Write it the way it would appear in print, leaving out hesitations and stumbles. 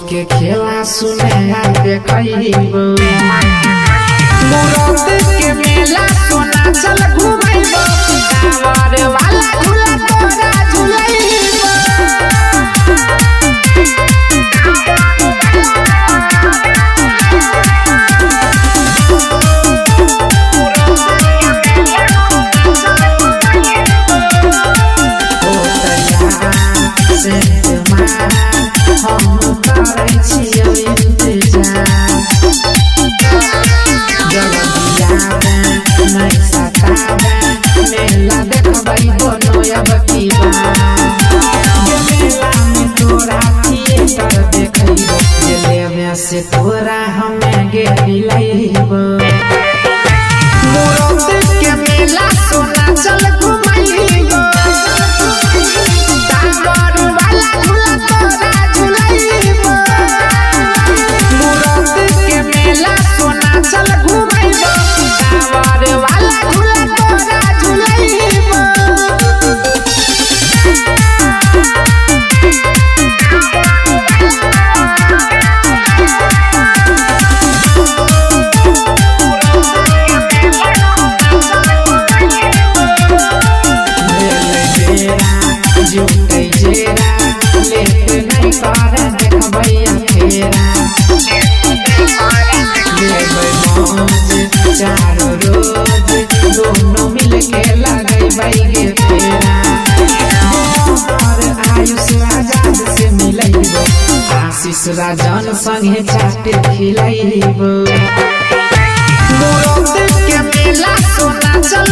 के खेला सुने देखइबो मुरत के मेला सोना चल घुमइबो कांवर वाला झूला तोरा झूलइबो से तोरा हमें गे दिलइबो मुरत के मेला सोना चल घुमइबो कांवर वाला झूला तोरा झूलइबो मुरत के मेला सोना चल घुमइबो कांवर वाला झूला तोरा झूलइबो चारों रोज दोनों मिल के लगे बैगे फेरा और आयुष आजाद से मिलइबो आशीष राजन संगे चाटे खिलइबो मुरत के मेला सोना चल